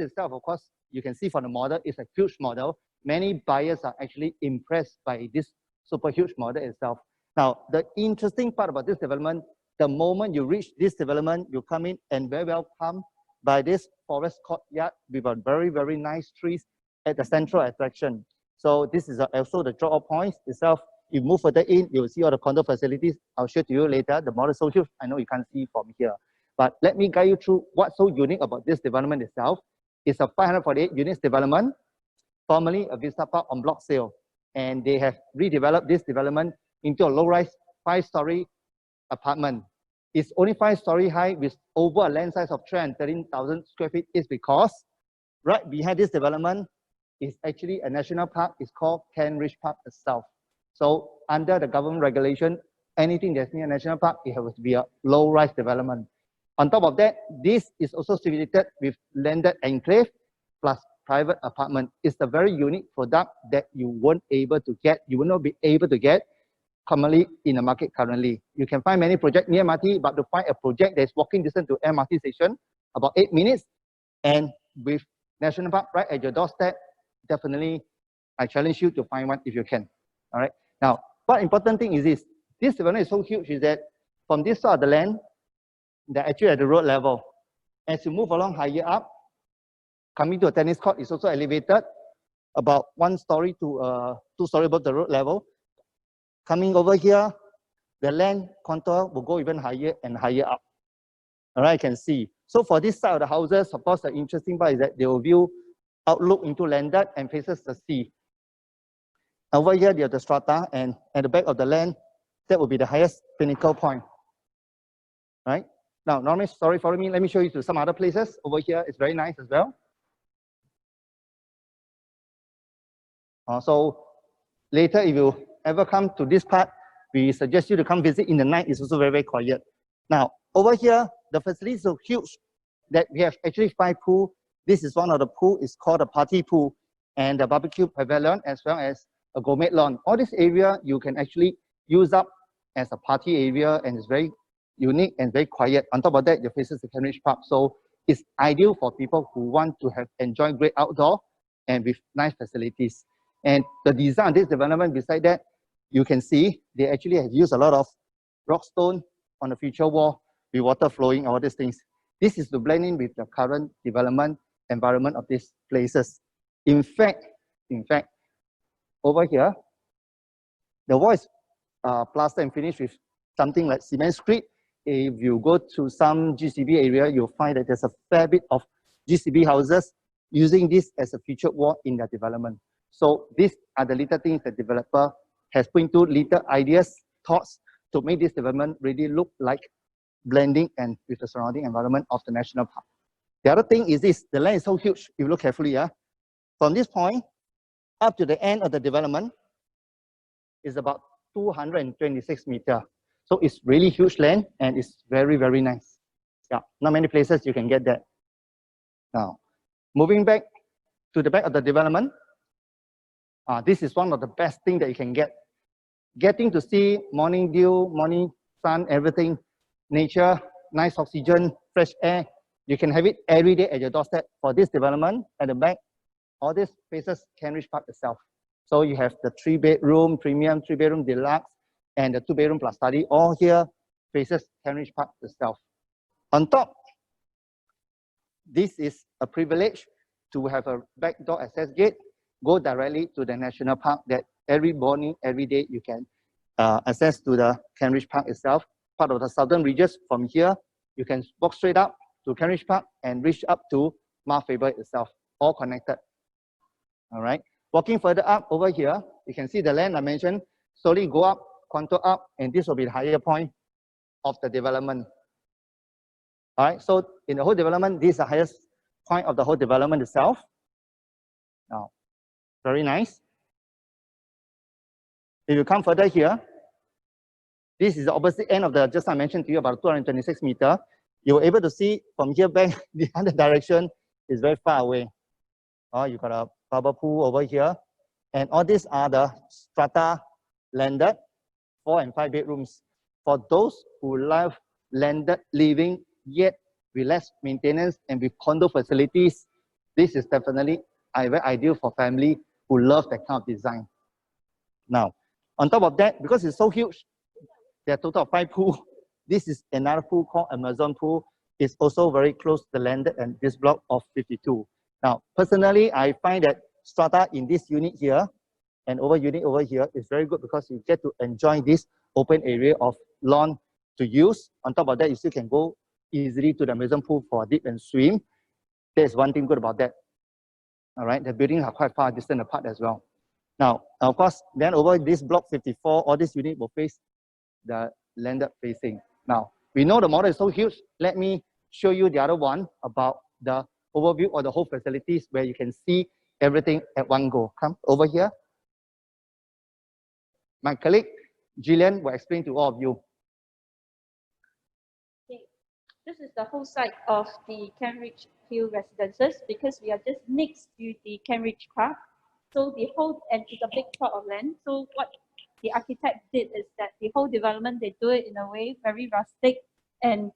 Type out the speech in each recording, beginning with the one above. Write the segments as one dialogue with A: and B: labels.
A: itself, of course, you can see from the model, it's a huge model. Many buyers are actually impressed by this super huge model itself. Now, the interesting part about this development, the moment you reach this development, you come in and very welcome by this forest courtyard with a very, very nice trees at the central attraction. So this is also the drop-off points itself. You move further in, you'll see all the condo facilities. I'll show to you later. The model is so huge, I know you can't see from here. But let me guide you through what's so unique about this development itself. It's a 548 units development, formerly a Vista Park on block sale. And they have redeveloped this development into a low-rise 5-story apartment. It's only 5-story high with over a land size of 313,000 square feet is because right behind this development is actually a national park. It's called Kent Ridge Park itself. So under the government regulation, anything that's near a national park, it has to be a low-rise development. On top of that, this is also situated with landed enclave plus private apartment. It's a very unique product that you won't able to get. You will not be able to get commonly in the market currently. You can find many projects near MRT, but to find a project that's walking distance to MRT station, about 8 minutes, and with national park right at your doorstep, definitely I challenge you to find one if you can. All right. Now, what important thing is this development is so huge is that from this side of the land, they're actually at the road level. As you move along higher up, coming to a tennis court is also elevated about 1 story to 2 story above the road level. Coming over here, the land contour will go even higher and higher up. All right, you can see. So for this side of the houses, of course, the interesting part is that they will view outlook into landed and faces the sea. Over here, they have the strata, and at the back of the land, that will be the highest pinnacle point. Right? Now, normally, sorry, follow me. Let me show you to some other places. Over here, it's very nice as well. So later, if you ever come to this part, we suggest you to come visit in the night. It's also very, very quiet. Now, over here, the facilities are huge that we have actually 5 pools. This is one of the pools. It's called a party pool and the barbecue pavilion as well as a gourmet lawn. All this area you can actually use up as a party area, and it's very unique and very quiet. On top of that, it faces the Kent Ridge Park. So it's ideal for people who want to enjoy great outdoor and with nice facilities. And the design of this development, beside that, you can see they actually have used a lot of rock stone on the future wall with water flowing, all these things. This is to blend in with the current development environment of these places. In fact, over here, the wall is plastered and finished with something like cement screed. If you go to some GCB area, you'll find that there's a fair bit of GCB houses using this as a featured wall in their development. So these are the little things that developer has put into little ideas, thoughts to make this development really look like blending and with the surrounding environment of the national park. The other thing is this, the land is so huge, if you look carefully, from this point up to the end of the development is about 226 meters. So it's really huge land and it's very, very nice. Yeah, not many places you can get that. Now, moving back to the back of the development, this is one of the best things that you can get. Getting to see morning dew, morning sun, everything, nature, nice oxygen, fresh air. You can have it every day at your doorstep. For this development at the back, all this faces Kent Ridge Park itself. So you have the 3-bedroom, premium, 3-bedroom deluxe, and the 2-bedroom plus study. All here faces Kent Ridge Park itself. On top, this is a privilege to have a back door access gate, go directly to the national park that every morning, every day you can access to the Kent Ridge Park itself. Part of the southern regions. From here, you can walk straight up to Kent Ridge Park and reach up to Mount Faber itself, all connected. All right. Walking further up over here, you can see the land I mentioned, slowly go up, contour up, and this will be the higher point of the development. All right, so in the whole development, this is the highest point of the whole development itself. Now, very nice. If you come further here, this is the opposite end of the, just I mentioned to you, about 226 meters. You're able to see from here back, the other direction is very far away. You got a bubble pool over here. And all these are the strata landed 4 and 5 bedrooms. For those who love landed living, yet with less maintenance and with condo facilities, This is definitely very ideal for family who love that kind of design. Now, on top of that, because it's so huge, there are a total of 5 pools. This is another pool called Amazon pool. It's also very close to the landed and this block of 52. Now, personally, I find that strata in this unit here and unit over here is very good because you get to enjoy this open area of lawn to use. On top of that, you still can go easily to the Amazon pool for a dip and swim. There's one thing good about that. All right, the buildings are quite far distant apart as well. Now, of course, then over this block 54, all this unit will face the landed facing. Now, we know the model is so huge. Let me show you the other one about the overview of the whole facilities where you can see everything at one go. Come over here. My colleague, Gillian, will explain to all of you.
B: Okay. This is the whole site of the Cambridge Hill Residences because we are just next to the Cambridge Park. So the whole, and it's a big plot of land. So what the architect did is that the whole development, they do it in a way very rustic and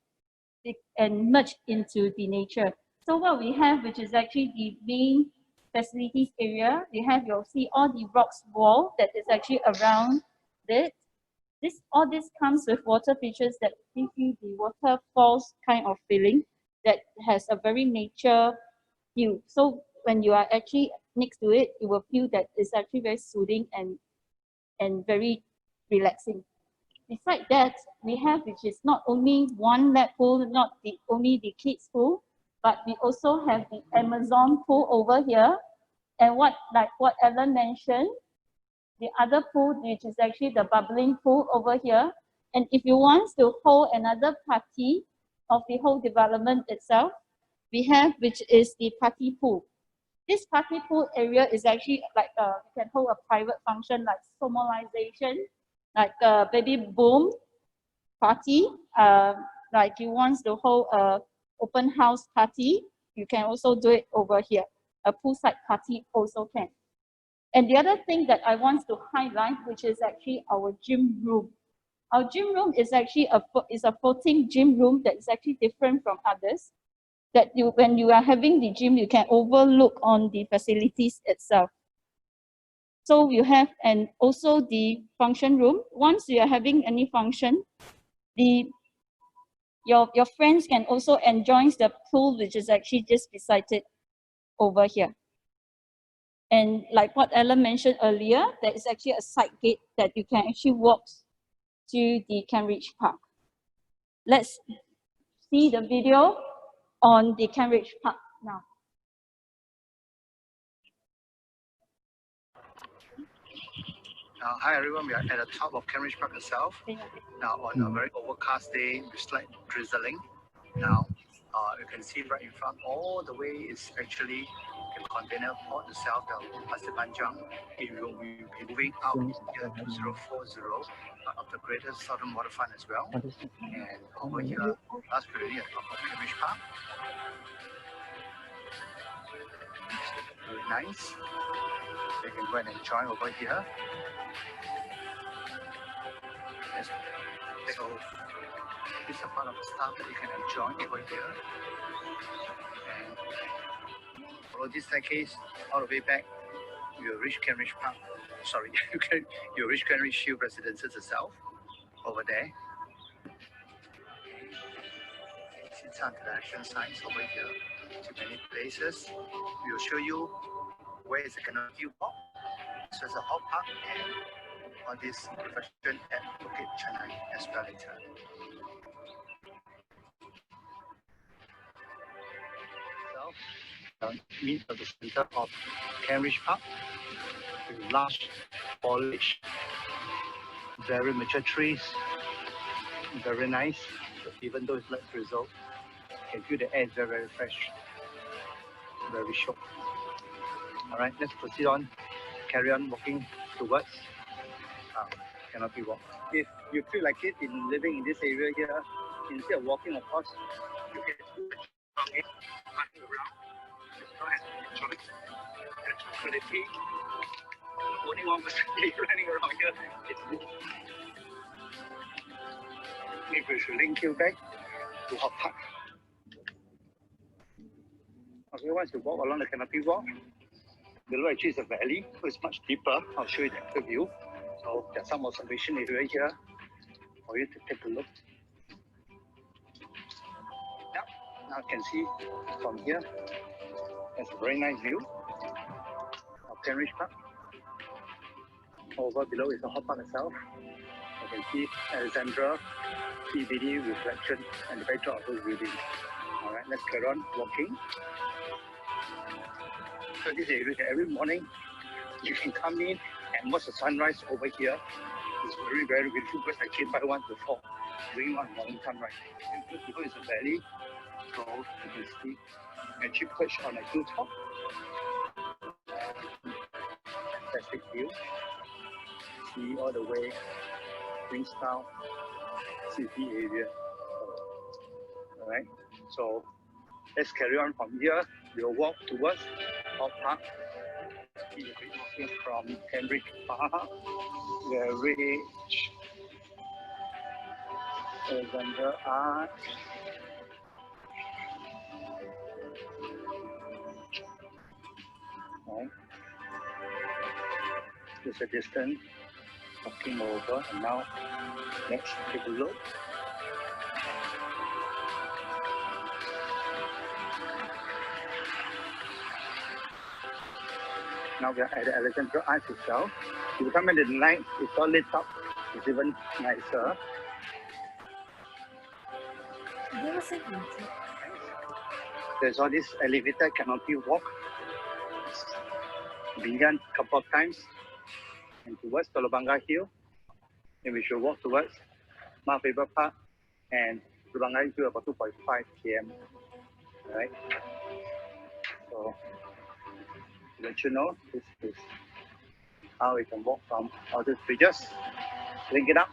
B: merge into the nature. So what we have, which is actually the main facilities area, you'll see all the rocks wall that is actually around it. All this comes with water features that give you the waterfalls kind of feeling that has a very nature feel. So when you are actually next to it, you will feel that it's actually very soothing and very relaxing. Besides that, we have, which is not only one lap pool, not only the kids pool, but we also have the Amazon pool over here. And like what Ellen mentioned, the other pool, which is actually the bubbling pool over here. And if you want to hold another party of the whole development itself, we have, which is the party pool. This party pool area is actually like you can hold a private function like solemnization, like a baby boom party, like you want to hold a open house party, you can also do it over here. A poolside party also can. And the other thing that I want to highlight, which is actually our gym room. Our gym room is actually a floating gym room that is actually different from others. That when you are having the gym, you can overlook on the facilities itself. So you have, and also the function room. Once you are having any function, your friends can also enjoy the pool, which is actually just beside it over here. And like what Ellen mentioned earlier, there is actually a side gate that you can actually walk to the Cambridge Park. Let's see the video on the Cambridge Park now.
C: Hi everyone, we are at the top of Cambridge Park itself. Now on a very overcast day with slight drizzling. Now you can see right in front all the way is actually the container port itself, the Pasir Panjang. It will be moving out in year 2040 of the Greater Southern Waterfront as well. And over here, last period at top of Cambridge Park. Very nice. You can go and enjoy over here. So this is a part of the stuff that you can enjoy over here. And follow this staircase all the way back, you'll reach Cambridge Park. Sorry, you'll reach Cambridge Hill Residences itself over there. See some direction signs over here to many places. We will show you where is the canopy walk, so it's a hot park, and all this reflection at Bukit Chennai as well later. Meet at the center of Cambridge Park with large foliage, very mature trees, very nice. So even though it's light drizzle, you can feel the air is very, very fresh, very short. All right, let's proceed on, carry on walking towards Canopy Walk. If you feel like it in living in this area here, instead of walking across, you can walking around. Tranquility. Only 1% running around here. If we should link you back to Hot Park. Okay, once you walk along the canopy walk, below actually is a valley, so it's much deeper. I'll show you the actual view. So there's some observation area here for you to take a look. Yeah, now you can see from here, there's a very nice view of Cambridge Park. Over below is the hot park itself. You can see Alexandra, CBD reflection, and the backdrop of those buildings. Alright, let's carry on walking. So this area, every morning you can come in and watch the sunrise over here. It's very, very beautiful because I came by once before during one morning sunrise. And because it's a valley, so you can see actually perched on a hilltop. Fantastic view. See all the way Queenstown city area. Alright, so let's carry on from here. We'll walk towards our park. See the great view from Cambridge Park. We'll reach Alexandra Arch. Right. There's a distance walking over, and now let's take a look. Now we are at the Alexandra Arch itself. If you come in at night, it's all lit up. It's even nicer. There's all this elevated canopy walk. Been done a couple of times. And towards Telok Hill. And we should walk towards Mount Faber Park and Telok Hill about 2.5 km. Alright. So to let you know, this is how we can walk from all these bridges. Link it up.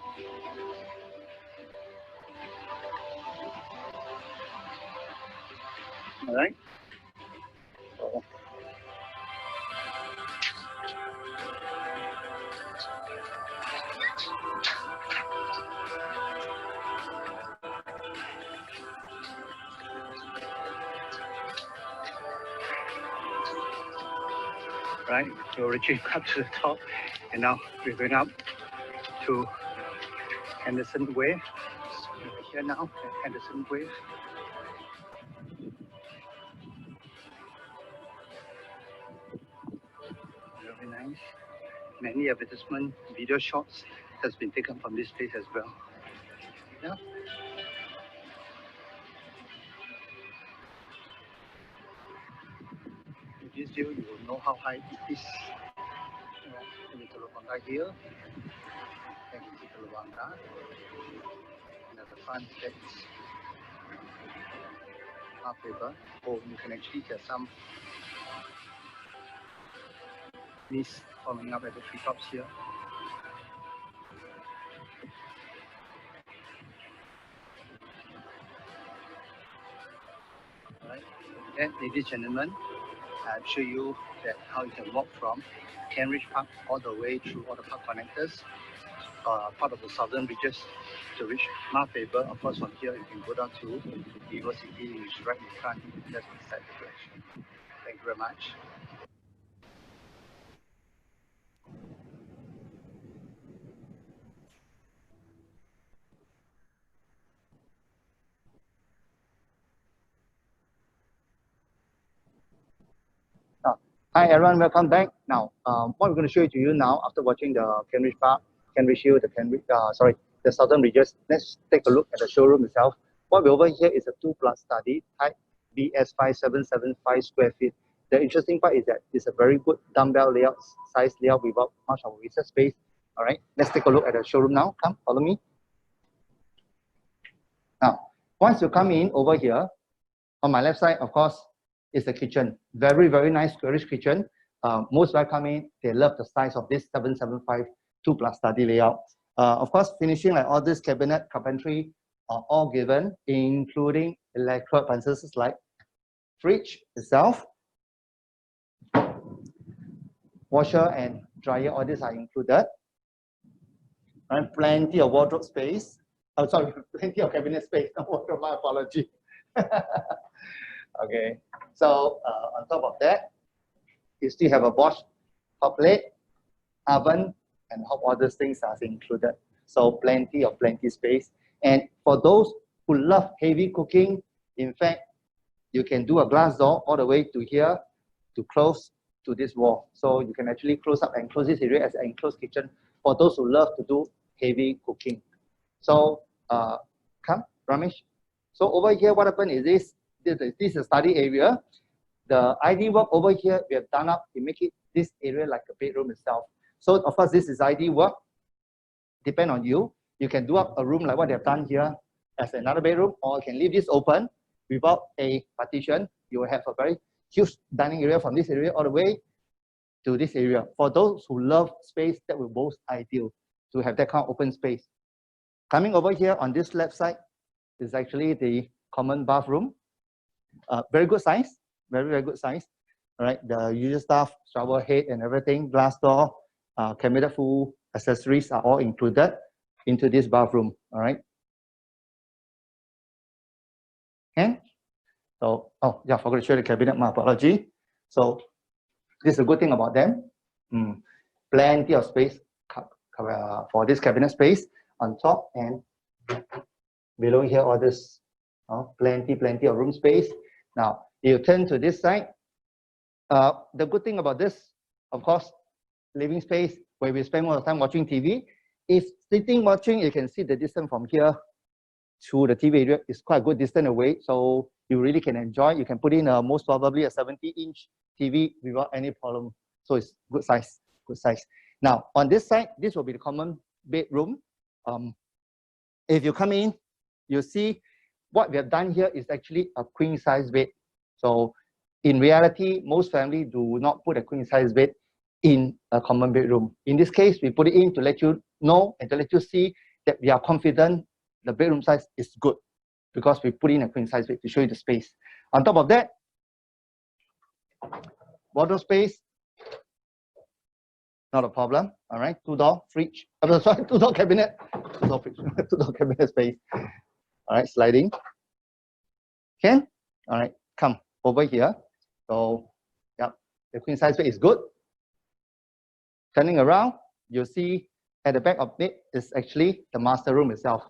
C: Alright. So, right, we're reaching up to the top, and now we're going up to Henderson Way. So we're here now at Henderson Way. Very nice. Many advertisement video shots has been taken from this place as well. Yeah. With this view, you will know how high it is. In the Telok here, and in the Telok and at the front there is half river. Oh, you can actually get some mist forming up at the treetops here. Alright, then ladies and gentlemen, I'll show you that how you can walk from Cambridge Park all the way through all the park connectors, part of the southern ridges to reach Mount Faber. Of course, from here you can go down to Vivo City, which is right in front, just beside the direction. Thank you very much.
A: Hi everyone, welcome back. Now, what we're going to show to you now, after watching the Cambridge Park, Cambridge Hill, the southern ridges, let's take a look at the showroom itself. What we over here is a 2+ study type BS5775 square feet. The interesting part is that it's a very good dumbbell layout, size layout without much of a wasted space. All right, let's take a look at the showroom now. Come, follow me. Now, once you come in over here, on my left side, of course, is the kitchen. Very, very nice squarish kitchen. Most welcoming. They love the size of this 775 2+ study layout. Of course, finishing like all this cabinet carpentry are all given, including electrical appliances like fridge itself, washer and dryer. All these are included. And plenty of wardrobe space. Oh, sorry, plenty of cabinet space. No wardrobe, my apology. Okay. So on top of that, you still have a Bosch hot plate, oven, and hot water things are included. So plenty space. And for those who love heavy cooking, in fact, you can do a glass door all the way to here to close to this wall. So you can actually close up and close this area as an enclosed kitchen for those who love to do heavy cooking. So come, Ramesh. So over here, what happened is this is a study area. The ID work over here, we have done up to make it this area like a bedroom itself. So of course, this is ID work. Depend on you. You can do up a room like what they have done here as another bedroom, or you can leave this open without a partition. You will have a very huge dining area from this area all the way to this area. For those who love space, that will most ideal to have that kind of open space. Coming over here on this left side is actually the common bathroom. Very good size, very good size. All right, the usual stuff, shower head and everything, glass door, cabinet full accessories are all included into this bathroom. All right. And so, oh yeah, forgot to show the cabinet. My apology. So this is a good thing about them. Plenty of space for this cabinet space on top and below here. All this, plenty of room space. Now you turn to this side. The good thing about this, of course, living space where we spend more of the time watching TV. If sitting watching, you can see the distance from here to the TV area is quite a good distance away, so you really can enjoy. You can put in most probably a 70-inch TV without any problem. So it's good size, good size. Now on this side, this will be the common bedroom. If you come in, you see what we have done here is actually a queen size bed. So in reality, most families do not put a queen size bed in a common bedroom. In this case, we put it in to let you know and to let you see that we are confident the bedroom size is good because we put in a queen size bed to show you the space. On top of that, wardrobe space, not a problem. All right, two-door fridge. Sorry, two-door cabinet, two-door fridge, two-door cabinet space. All right, sliding. Can? All right, come over here. So, yeah, the queen size bed is good. Turning around, you'll see at the back of it is actually the master room itself.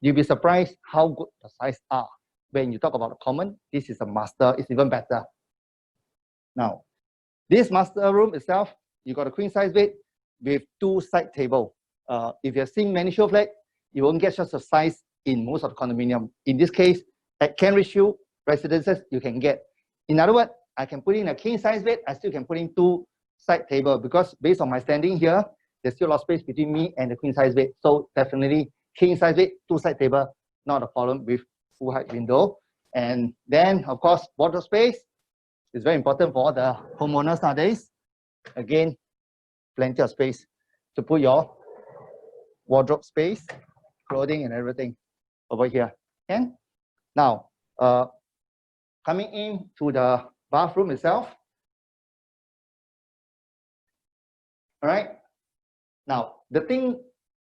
A: You'll be surprised how good the size are. When you talk about the common, this is a master, it's even better. Now, this master room itself, you got a queen size bed with two side table. If you're seeing many show flat, you won't get such a size in most of the condominium. In this case, at Cambridge Hill residences, you can get. In other words, I can put in a king size bed, I still can put in two side table because based on my standing here, there's still a lot of space between me and the queen size bed. So definitely king size bed, two side table, not a problem with full height window. And then of course, wardrobe space is very important for all the homeowners nowadays. Again, plenty of space to put your wardrobe space, clothing and everything over here. And now, coming in to the bathroom itself. All right. Now, the thing,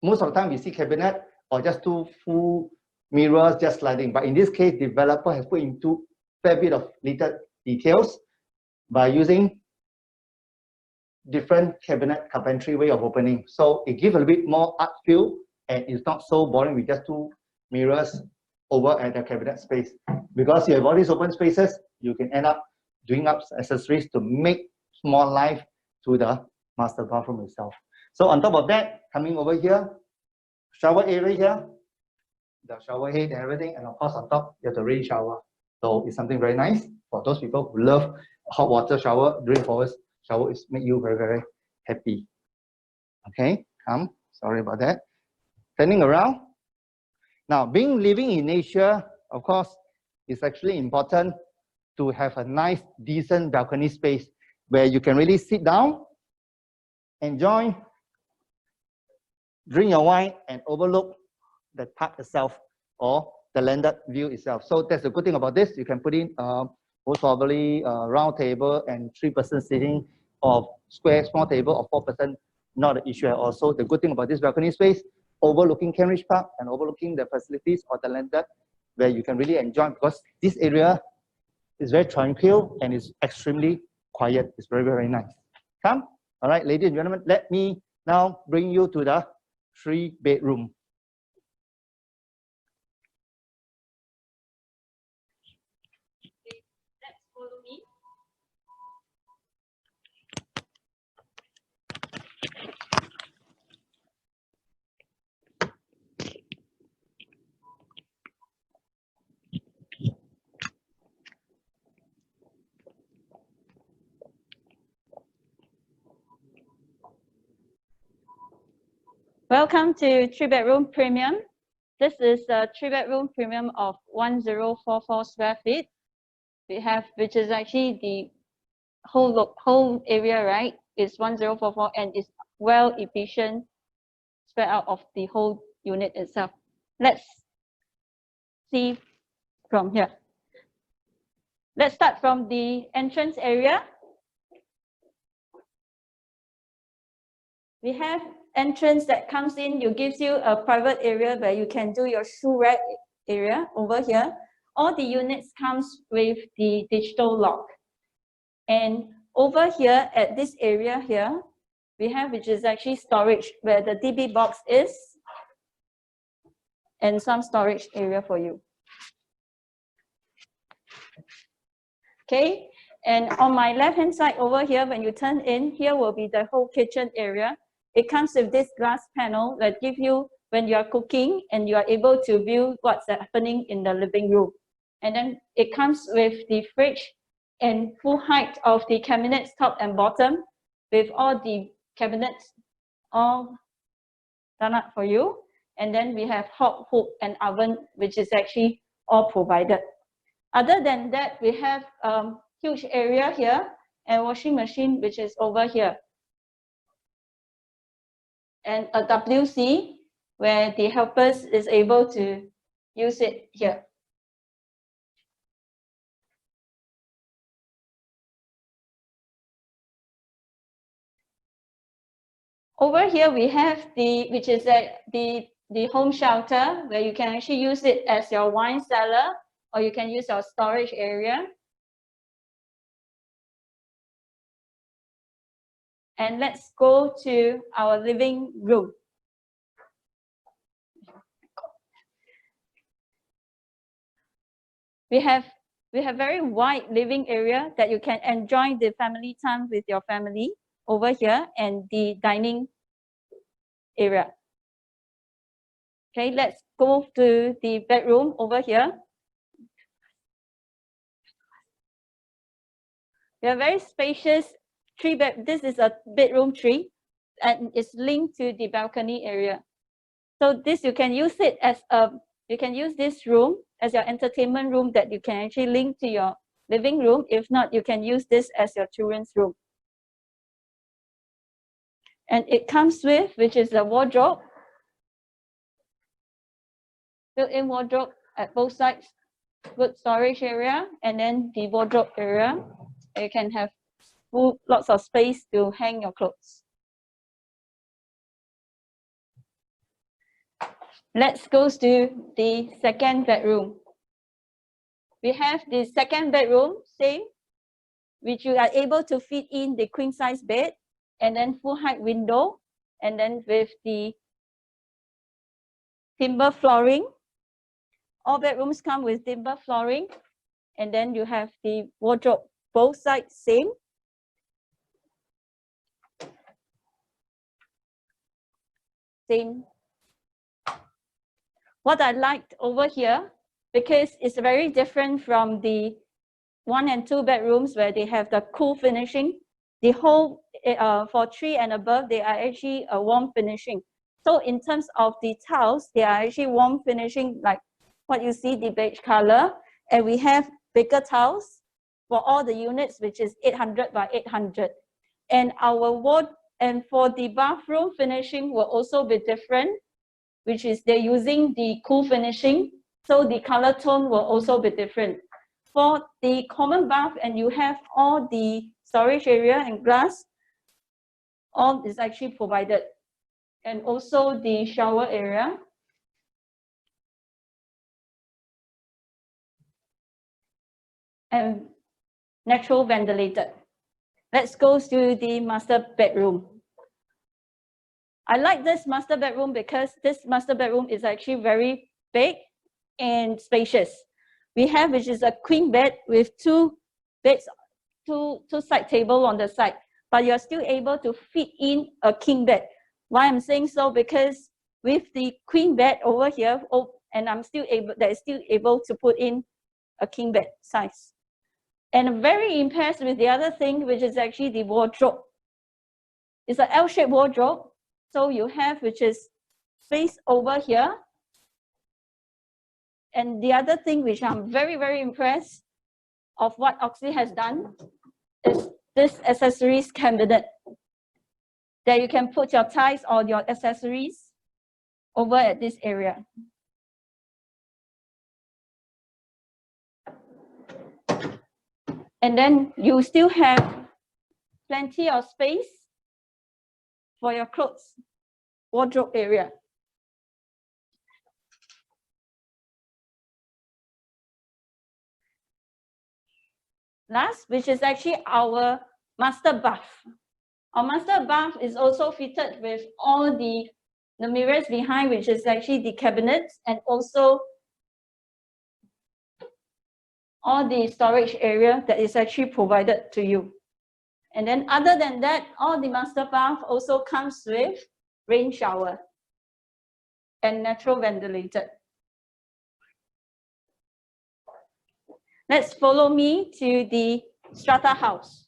A: most of the time we see cabinet or just two full mirrors just sliding. But in this case, developer has put into fair bit of little details by using different cabinet carpentry way of opening. So it gives a little bit more art feel and it's not so boring with just two mirrors over at the cabinet space. Because you have all these open spaces, you can end up doing up accessories to make small life to the master bathroom itself. So on top of that, coming over here, shower area here, the shower head and everything, and of course on top, you have the rain shower. So it's something very nice for those people who love hot water shower, rainforest shower. It's make you very happy. Okay, sorry about that. Turning around. Now, living in Asia, of course, it's actually important to have a nice, decent balcony space where you can really sit down, enjoy, drink your wine, and overlook the park itself or the landed view itself. So that's the good thing about this. You can put in most probably a round table and 3-person sitting, or small table of 4-person, not an issue at all. So the good thing about this balcony space, overlooking Cambridge Park and overlooking the facilities or the landed, where you can really enjoy, because this area It's very tranquil and it's extremely quiet. It's very, very nice. Come. All right, ladies and gentlemen, let me now bring you to the 3-bedroom.
B: Let's follow me. Welcome to 3-bedroom premium. This is a 3-bedroom premium of 1044 square feet. We have, which is actually the whole area, right? Is 1044 and is well efficient spread out of the whole unit itself. Let's see from here. Let's start from the entrance area. We have entrance that comes in, gives you a private area where you can do your shoe rack area over here. All the units comes with the digital lock. And over here at this area here, we have, which is actually storage, where the DB box is, and some storage area for you. Okay, and on my left-hand side over here, when you turn in, here will be the whole kitchen area. It comes with this glass panel that gives you, when you are cooking, and you are able to view what's happening in the living room. And then it comes with the fridge and full height of the cabinets, top and bottom, with all the cabinets all done up for you. And then we have hot hood and oven, which is actually all provided. Other than that, we have huge area here and washing machine, which is over here. And a WC, where the helpers is able to use it here. Over here we have which is the home shelter, where you can actually use it as your wine cellar, or you can use your storage area. And let's go to our living room. We have very wide living area that you can enjoy the family time with your family over here, and the dining area. Okay, let's go to the bedroom over here. We are very spacious this is a bedroom 3, and it's linked to the balcony area. So this, you can use it as you can use this room as your entertainment room that you can actually link to your living room. If not, you can use this as your children's room. And it comes with, which is a wardrobe, built-in wardrobe at both sides, good storage area, and then the wardrobe area. You can have lots of space to hang your clothes. Let's go to the second bedroom. We have the second bedroom, same, which you are able to fit in the queen size bed, and then full height window, and then with the timber flooring. All bedrooms come with timber flooring, and then you have the wardrobe, both sides same. Same. What I liked over here, because it's very different from the 1 and 2 bedrooms where they have the cool finishing. The whole, for 3 and above, they are actually a warm finishing. So in terms of the tiles, they are actually warm finishing, like what you see, the beige color. And we have bigger tiles for all the units, which is 800 by 800. And our wall, and for the bathroom finishing will also be different, which is they're using the cool finishing. So the color tone will also be different. For the common bath, and you have all the storage area and glass, all is actually provided. And also the shower area. And natural ventilated. Let's go to the master bedroom. I like this master bedroom because this master bedroom is actually very big and spacious. We have, which is a queen bed with two beds, two side table on the side, but you're still able to fit in a king bed. Why I'm saying so? Because with the queen bed over here, and I'm still able to put in a king bed size. And I'm very impressed with the other thing, which is actually the wardrobe. It's an L-shaped wardrobe. So you have, which is space over here. And the other thing which I'm very, very impressed of what Oxley has done is this accessories cabinet that you can put your ties or your accessories over at this area. And then you still have plenty of space for your clothes, wardrobe area. Last, which is actually our master bath. Our master bath is also fitted with all the mirrors behind, which is actually the cabinets, and also all the storage area that is actually provided to you. And then other than that, all the master bath also comes with rain shower and natural ventilated. Let's follow me to the strata house.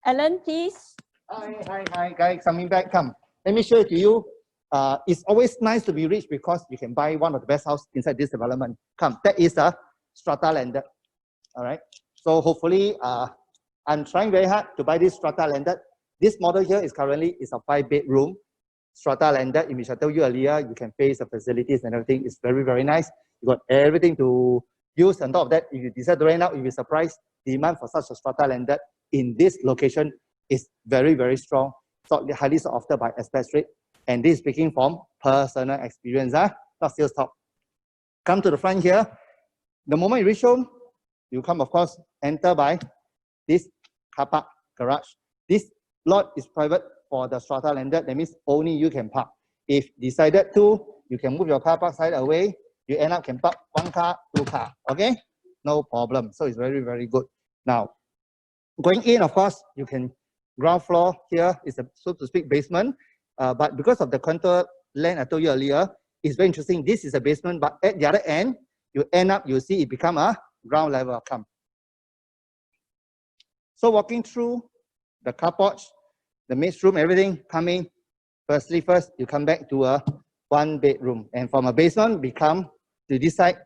B: Alan, please.
A: Hi, guys, coming back, come. Let me show it to you. It's always nice to be rich because you can buy one of the best houses inside this development. Come, that is a strata landed. All right. So hopefully, I'm trying very hard to buy this strata landed. This model here is currently a 5-bedroom strata landed, in which I told you earlier, you can face the facilities and everything. It's very, very nice. You got everything to use. On top of that, if you decide to rent out, you'll be surprised. Demand for such a strata landed in this location is very, very strong. So highly sought after by expatriate. And this is speaking from personal experience, not sales talk. Come to the front here. The moment you reach home, you come, of course, enter by this Carpark Garage. This lot is private for the strata landed. That means only you can park. If decided to, you can move your car park side away. You end up can park 1 car, 2 car. Okay, no problem. So it's very, very good. Now, going in, of course, you can ground floor here is a, so to speak, basement. But because of the contour land I told you earlier, it's very interesting. This is a basement, but at the other end, you end up, you see it become a ground level. Come. So walking through the car porch, the maids room, everything coming. First, you come back to a 1-bedroom, and from a basement, become to this side,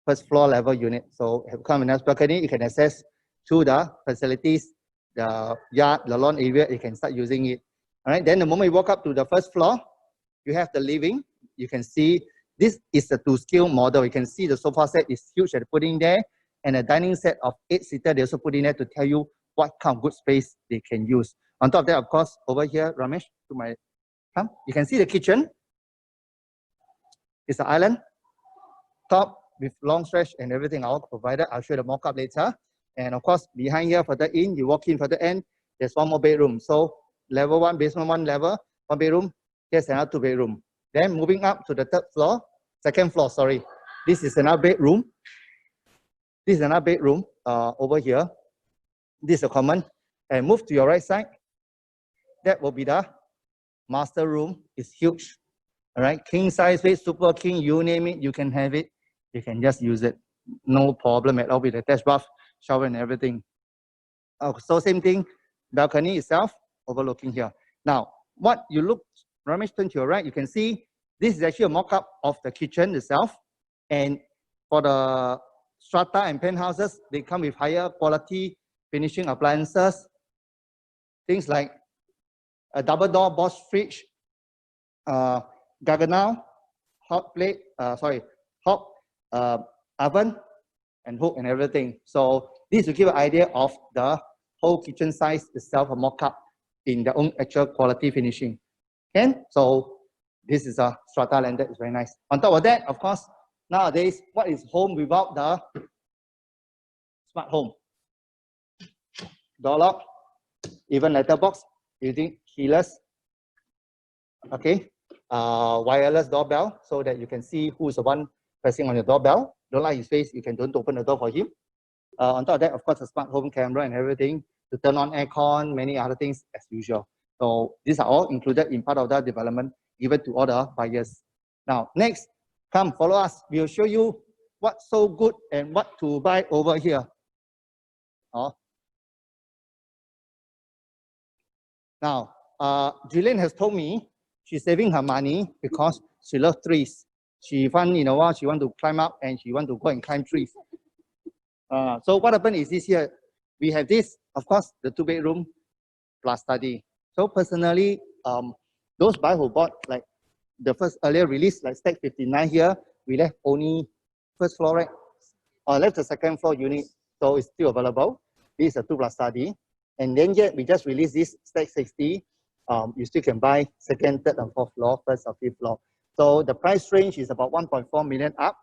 A: first floor level unit. So have come in as balcony, you can access to the facilities, the yard, the lawn area, you can start using it. All right, then the moment you walk up to the first floor, you have the living. You can see this is a 2-scale model. You can see the sofa set is huge that they're putting there, and a dining set of 8-seater they also put in there to tell you what kind of good space they can use. On top of that, of course, over here, Ramesh, to my come, you can see the kitchen. It's an island, top with long stretch and everything all provided. I'll show you the mock-up later. And of course, behind here, further in, you walk in further end, there's 1 more bedroom. So level 1, basement 1 level, 1 bedroom, here's another 2 bedroom. Then moving up to the 3rd floor, 2nd floor, sorry. This is another bedroom. This is another bedroom over here. This is a common. And move to your right side. That will be the master room. It's huge. All right, king size bed, super king, you name it, you can have it. You can just use it. No problem at all with the attached bath, shower and everything. So same thing, balcony itself, overlooking here. Now, what you look, Ramesh, turn to your right, you can see this is actually a mock-up of the kitchen itself. And for the strata and penthouses, they come with higher quality finishing appliances. Things like a double door Bosch fridge, Gaggenau, hot plate, hot oven and hook and everything. So this will give an idea of the whole kitchen size itself, a mock-up in their own actual quality finishing. Okay, so This is a strata landed, it's very nice. On top of that, of course, nowadays, what is home without the smart home? Door lock, even letterbox, using keyless, okay, wireless doorbell, so that you can see who's the one pressing on your doorbell. Don't like his face, you can don't open the door for him. On top of that, of course, a smart home camera and everything to turn on aircon, many other things as usual. So these are all included in part of the development given to all the buyers. Now, next, come follow us. We'll show you what's so good and what to buy over here. Now, Julian has told me she's saving her money because she loves trees. She found in a while she want to climb up and she want to go and climb trees. So what happened is this here, we have this, of course, the 2-bedroom plus study. So personally, those buyers who bought like the first earlier release, like Stack 59 here, we left only first floor, right? Or left the second floor unit, so it's still available. This is a 2+ study. And then yet we just released this Stack 60. You still can buy second, third, and fourth floor, first or fifth floor. So the price range is about 1.4 million up.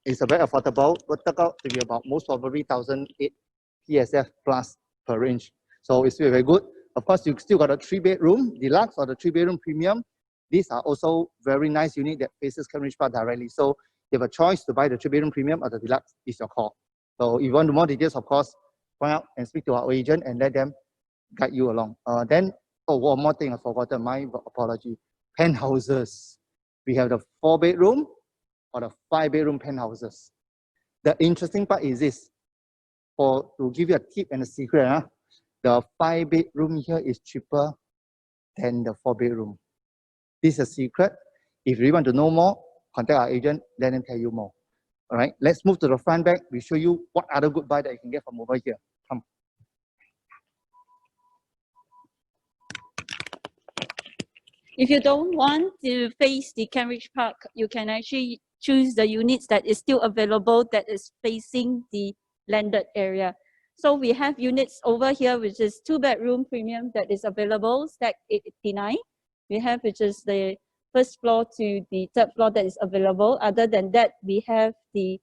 A: It's a very affordable. Would work out to be about most probably 1,008 PSF plus per range. So it's still very good. Of course, you still got a 3-bedroom deluxe or the 3-bedroom premium. These are also very nice unit that faces Cambridge Park directly. So you have a choice to buy the 3-bedroom premium or the deluxe is your call. So if you want more details, of course, point out and speak to our agent and let them guide you along. Then, one more thing I forgot, my apology. Penthouses. We have the 4-bedroom or the 5-bedroom penthouses. The interesting part is this. To give you a tip and a secret, the 5-bedroom here is cheaper than the 4-bedroom. This is a secret. If you want to know more, contact our agent, let them tell you more. All right, let's move to the front back. We show you what other good buy that you can get from over here. Come.
B: If you don't want to face the Cambridge Park, you can actually choose the units that is still available that is facing the landed area. So we have units over here, which is 2-bedroom premium that is available, Stack 89. We have, which is the first floor to the 3rd floor that is available. Other than that, we have the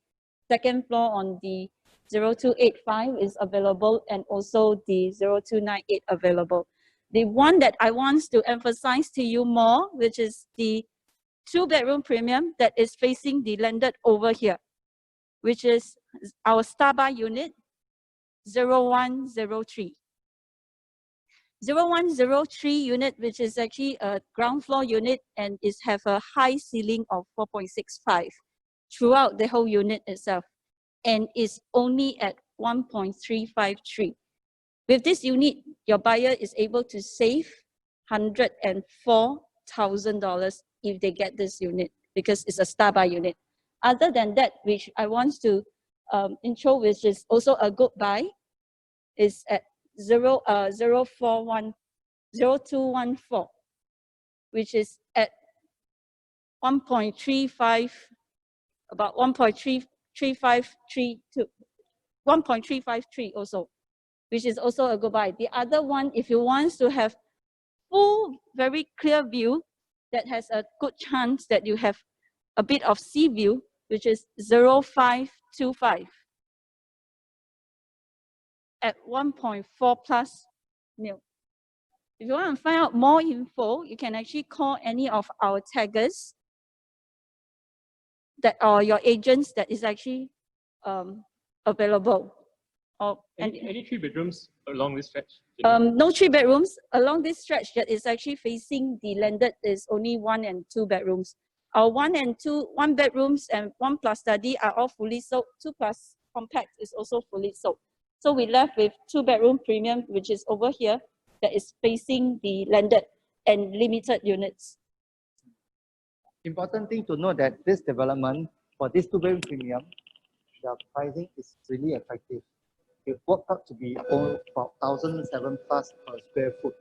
B: 2nd floor on the 0285 is available and also the 0298 available. The one that I want to emphasize to you more, which is the 2-bedroom premium that is facing the landed over here, which is our Starbucks unit 0103. 0103 unit, which is actually a ground floor unit and is have a high ceiling of 4.65 throughout the whole unit itself, and is only at 1.353. With this unit, your buyer is able to save $104,000 if they get this unit because it's a Starbucks unit. Other than that, which I want to intro, which is also a good buy, is at 0214, which is at 1.35, about 1.353 also, which is also a good buy. The other one, if you want to have full, very clear view that has a good chance that you have a bit of sea view, which is 0525 at 1.4 plus mil. If you want to find out more info, you can actually call any of our taggers that are your agents that is actually available.
D: Any 3 bedrooms along this stretch?
B: No 3 bedrooms along this stretch that is actually facing the landed is only 1 and 2 bedrooms. Our 1 bedrooms and 1+ study are all fully sold. 2+ compact is also fully sold. So we left with 2-bedroom premium, which is over here, that is facing the landed and limited units.
A: Important thing to note that this development for this 2-bedroom premium, the pricing is really attractive. It worked out to be about 1,007 plus per square foot.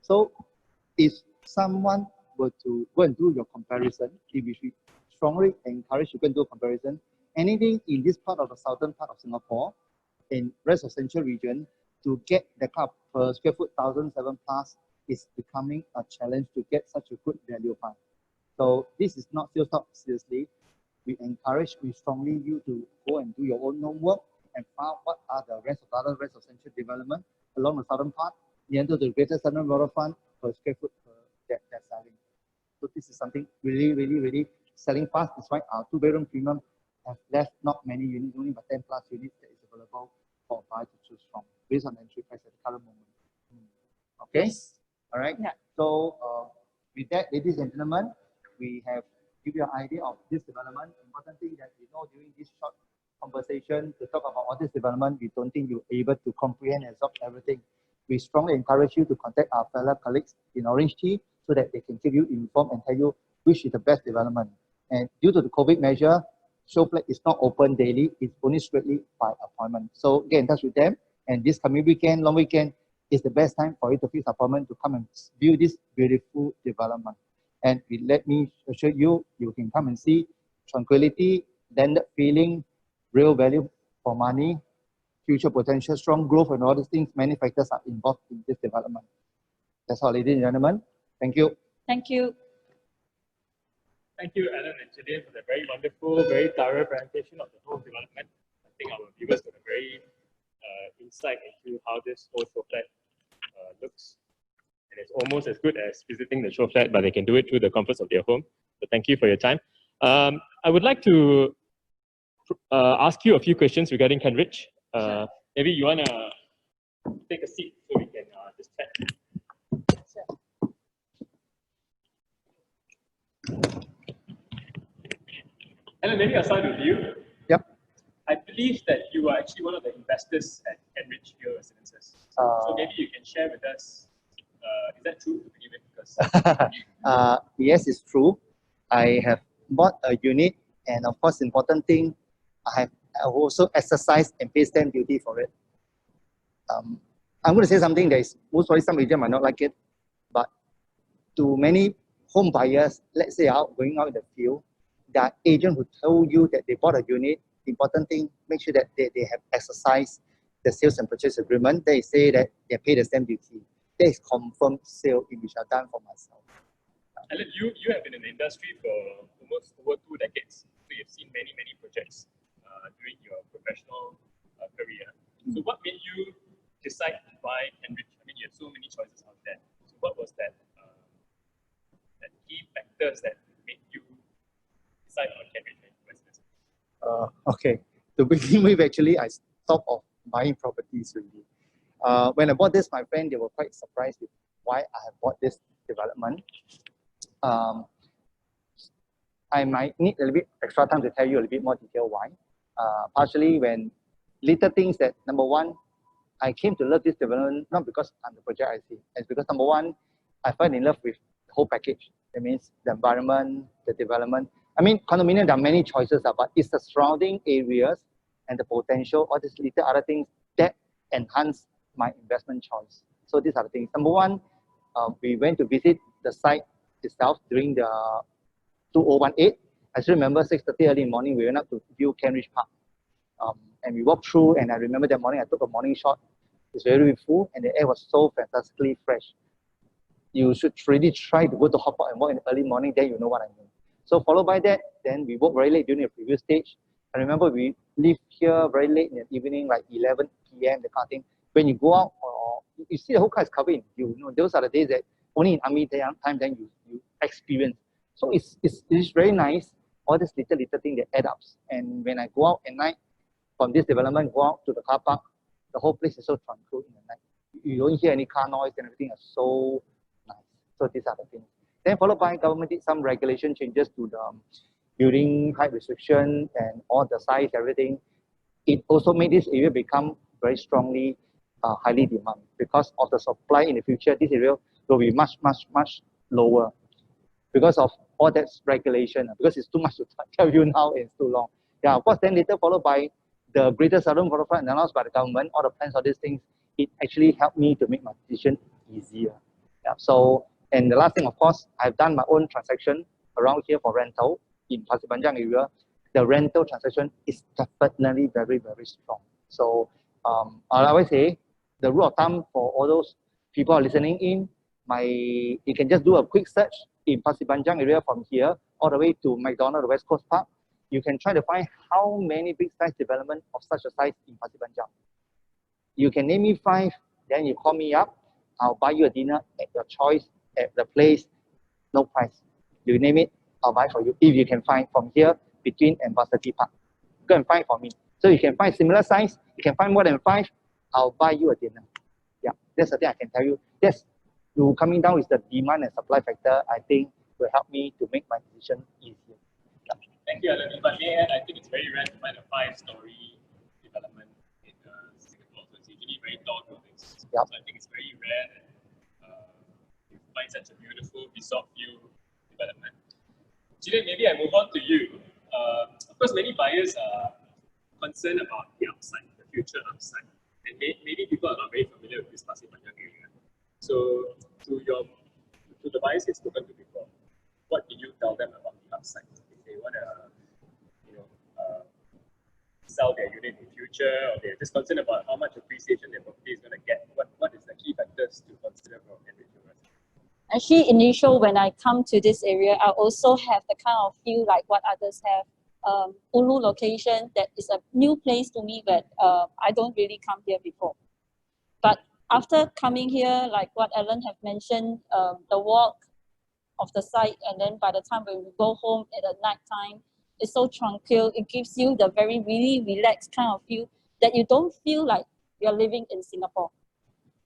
A: So if someone were to go and do your comparison, if we strongly encourage you to do a comparison, anything in this part of the southern part of Singapore, in rest of central region, to get the car per square foot 1,007 plus is becoming a challenge to get such a good value buy. So this is not still thought seriously. We strongly you to go and do your own homework and find what are the rest of central development along the southern part, near to the greater southern waterfront per square foot that they're selling. So this is something really selling fast. That's why our 2-bedroom premium have left not many units, only about 10+ units that is available for a buyer to choose from based on the entry price at the current moment. Okay, all right.
B: Yeah.
A: So with that, ladies and gentlemen, we have give you an idea of this development. Important thing that we know during this short conversation to talk about all this development, we don't think you're able to comprehend and absorb everything. We strongly encourage you to contact our fellow colleagues in Orange Tea so that they can keep you informed and tell you which is the best development. And due to the COVID measure, show flat is not open daily, it's only strictly by appointment. So get in touch with them, and this coming weekend, long weekend, is the best time for you to fix appointment to come and view this beautiful development. And let me assure you, you can come and see tranquility, landed feeling, real value for money, future potential, strong growth, and all these things. Many factors are involved in this development. That's all, ladies and gentlemen. Thank you.
B: Thank you.
D: Thank you, Alan and Gillian, for the very wonderful, very thorough presentation of the whole development. I think our viewers got a very insight into how this whole show flat looks. And it's almost as good as visiting the show flat, but they can do it through the comforts of their home. So thank you for your time. I would like to ask you a few questions regarding Cambridge. Maybe you want to take a seat so we can just chat. Alan, maybe I'll start with you.
A: Yep.
D: I believe that you are actually one of the investors at Cambridge Hill Residences. So maybe you can share with us, is that true to begin with? Because
A: yes, it's true. I have bought a unit, and of course, important thing, I have also exercised and paid stamp duty for it. I'm going to say something that is most probably some agent might not like it, but to many home buyers, let's say going out in the field, there are agents who tell you that they bought a unit. The important thing, make sure that they have exercised the sales and purchase agreement. They say that they pay the stamp duty. That is confirmed sale in which I've done for myself.
D: Alan, you have been in the industry for almost over 2 decades. So you've seen many projects during your professional career. So what made you decide to buy Cambridge? I mean, you have so many choices out there. So what was that key factors that made you decide on Cambridge Residence?
A: Okay. To begin with, actually, I stopped of buying properties really. When I bought this, my friend, they were quite surprised with why I have bought this development. I might need a little bit extra time to tell you a little bit more detail why. Partially when little things that, number one, I came to love this development, not because I'm the project I see. It's because number one, I fell in love with the whole package. That means the environment, the development. I mean, condominium, there are many choices, but it's the surrounding areas and the potential, all these little other things that enhance my investment choice. So these are the things. Number one, we went to visit the site itself during the 2018. I still remember 6:30 early in the morning, we went up to view Cambridge Park. And we walked through, and I remember that morning I took a morning shot. It's very beautiful, and the air was so fantastically fresh. You should really try to go to Hot Pot and walk in the early morning, then you know what I mean. So followed by that, then we walked very late during the previous stage. I remember we leave here very late in the evening, like 11 p.m., the kind of thing. When you go out, you see the whole car is covered in dew. You know, those are the days that only in army time then you experience. So it's very nice, all these little things that add up. And when I go out at night from this development, go out to the car park, the whole place is so tranquil in the night. You don't hear any car noise and everything is so nice. So these are the things. Then followed by government did some regulation changes to the building height restriction and all the size, everything. It also made this area become very strongly highly demand because of the supply in the future. This area will be much lower because of all that regulation. Because it's too much to tell you now, it's too long. Yeah, of course. Then later followed by the Greater Southern Waterfront announced by the government, all the plans, all these things. It actually helped me to make my decision easier. Yeah. So, and the last thing, of course, I've done my own transaction around here for rental in Pasir Panjang area. The rental transaction is definitely very strong. So, I always say the rule of thumb for all those people are listening in, you can just do a quick search in Pasir Panjang area from here all the way to McDonald West Coast Park. You can try to find how many big size development of such a size in Pasir Panjang. You can name me 5, then you call me up. I'll buy you a dinner at your choice, at the place, no price. You name it, I'll buy for you. If you can find from here, between and Varsity Park. Go and find for me. So you can find similar size, you can find more than 5, I'll buy you a dinner. Yeah, that's the thing I can tell you. Yes, you coming down with the demand and supply factor, I think will help me to make my decision easier. Yeah.
D: Thank you, Alan. If I may add, I think it's very rare to find a 5-story development in Singapore. So it's usually very tall buildings.
A: Yep.
D: So I think it's very rare that you find such a beautiful resort view development. Julian, maybe I move on to you. Of course, many buyers are concerned about the upside, the future upside. And maybe people are not very familiar with this Pasir Panjang area. So to the buyers you've spoken to before, what did you tell them about the upside? If they want to, sell their unit in the future, or they're just concerned about how much appreciation their property is going to get, what is the key factors to consider for Cambridge?
B: Actually, initial when I come to this area, I also have the kind of feel like what others have. Ulu location, that is a new place to me, but I don't really come here before. But after coming here, like what Alan have mentioned, the walk of the site, and then by the time when we go home at the night time, it's so tranquil. It gives you the very really relaxed kind of feel that you don't feel like you're living in Singapore.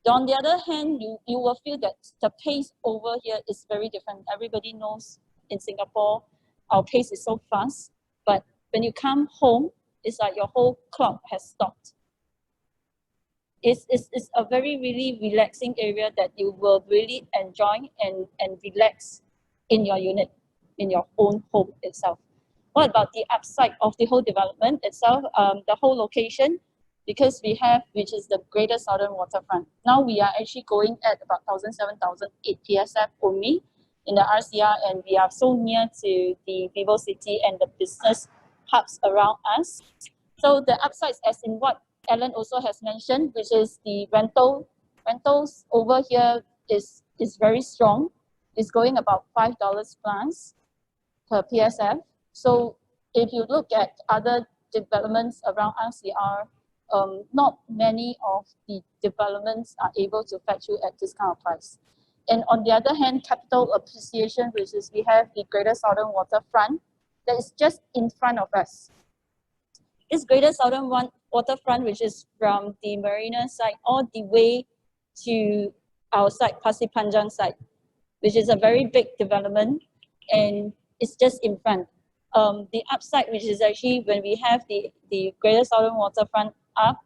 B: On the other hand, you will feel that the pace over here is very different. Everybody knows in Singapore, our pace is so fast. But when you come home, it's like your whole clock has stopped. It's a very, really relaxing area that you will really enjoy and relax in your unit, in your own home itself. What about the upside of the whole development itself? The whole location, because we have, which is the Greater Southern Waterfront. Now we are actually going at about 1,007,008 PSF only in the RCR, and we are so near to the Vivo City and the business hubs around us. So the upsides, as in what Alan also has mentioned, which is the rentals over here is very strong. It's going about $5 plus per PSF. So if you look at other developments around RCR, not many of the developments are able to fetch you at this kind of price. And on the other hand, capital appreciation, which is we have the Greater Southern Waterfront that is just in front of us. This Greater Southern Waterfront, which is from the Marina side all the way to our side, Pasir Panjang side, which is a very big development, and it's just in front. The upside, which is actually when we have the Greater Southern Waterfront up,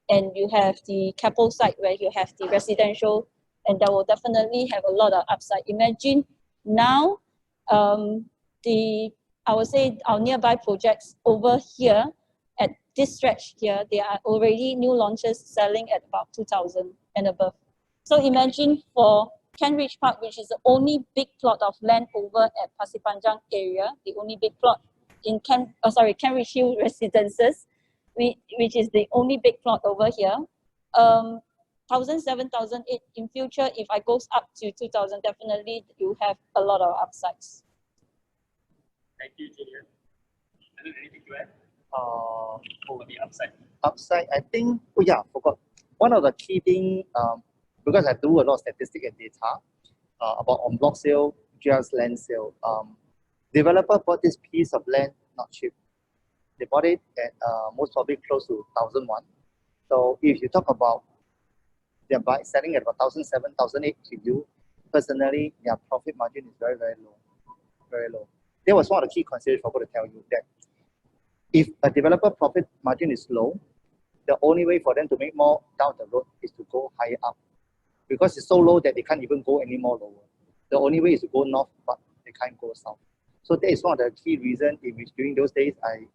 B: and you have the Keppel side where you have the residential, and that will definitely have a lot of upside. Imagine now, I would say our nearby projects over here at this stretch here, there are already new launches selling at about 2,000 and above. So imagine for Kent Park, which is the only big plot of land over at Pasir Panjang area, the only big plot in Kent Hill Residences, which is the only big plot over here. 1,007, 1,008 in future, if I goes up to 2,000, definitely you have a lot of upsides.
D: Thank you, Julian. And then anything to add?
A: For
D: the upside.
A: Upside, I think, oh yeah, forgot. One of the key thing, because I do a lot of statistics and data about on block sale, just land sale. Developer bought this piece of land not cheap. They bought it at most probably close to 1,001. So if you talk about they're selling at about 1,007, 1,008 to you, personally, their profit margin is very, very low. Very low. That was one of the key considerations I forgot to tell you that if a developer profit margin is low, the only way for them to make more down the road is to go higher up. Because it's so low that they can't even go any more lower. The only way is to go north, but they can't go south. So that is one of the key reasons in which during those days I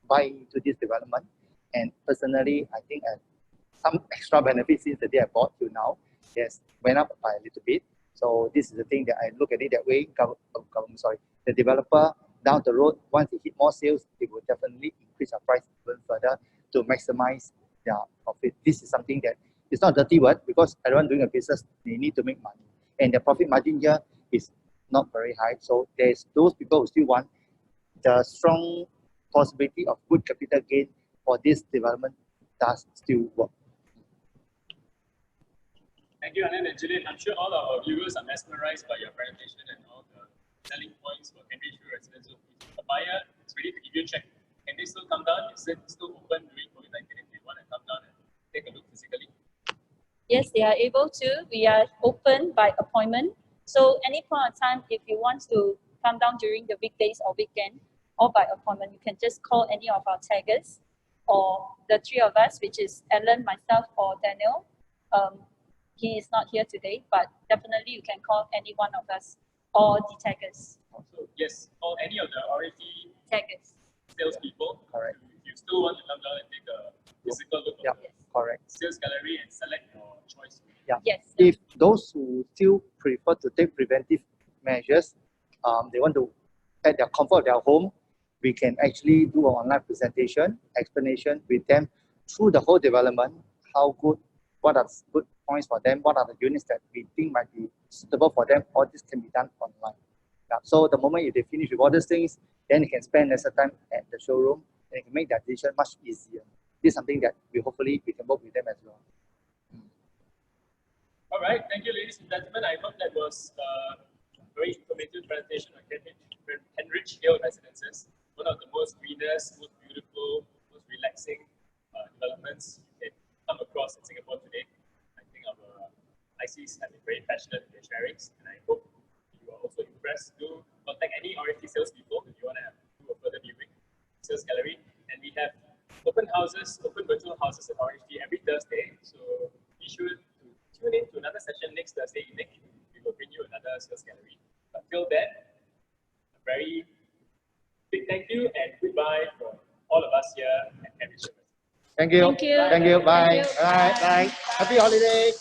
A: buy into this development. And personally, I think some extra benefits since the day I bought to now, yes, went up by a little bit. So this is the thing that I look at it that way. The developer down the road, once they hit more sales, it will definitely increase our price even further to maximize their profit. This is something that it's not a dirty word because everyone doing a business, they need to make money. and the profit margin here is not very high. So there's those people who still want the strong possibility of good capital gain for this development does still work.
D: Thank you, Anand and Julian. I'm sure all our viewers are mesmerized by your presentation and all the selling points for Cambridge Hill Residence. So if a buyer is ready to give you a check, can they still come down? Is it still open during COVID-19 if they want to come down and take a look physically?
B: Yes, they are able to. We are open by appointment. So any point of time, if you want to come down during the weekdays or weekend or by appointment, you can just call any of our taggers or the three of us, which is Alan, myself, or Daniel. He is not here today, but definitely you can call any one of us or the taggers.
D: So yes, call any of the RFT
B: Taggers.
D: salespeople.
A: Correct.
D: If you still want to come down and take a physical look
A: Yeah,
D: at the
A: correct.
D: sales gallery and select your choice.
A: Yeah.
B: Yes.
A: If those who still prefer to take preventive measures, they want to, at their comfort of their home, we can actually do an online presentation, explanation with them through the whole development, how good, what are good points for them, what are the units that we think might be suitable for them. All this can be done online. Yeah. So the moment if they finish with all these things, then they can spend lesser time at the showroom and they can make their decision much easier. This is something that we hopefully we can work with them as well.
D: All right, thank you, ladies and gentlemen. I hope that was a very informative presentation on Cambridge Hill Residences, one of the most greenest, most beautiful, most relaxing developments you can come across in Singapore today. I think our ICs have been very passionate in their sharings, and I hope you are also impressed. Do contact any RFT salespeople if you want to do a further viewing sales gallery. And we have open houses, open virtual houses at RFT every Thursday. So be sure to tune in to another session next Thursday evening. We will bring you another sales gallery. But till then, a very big thank you and goodbye from all of us here at Cambridge University.
A: Thank you.
B: Thank you.
A: Thank you. Bye.
B: Thank you.
A: Bye.
B: Bye.
A: Bye. Happy holiday.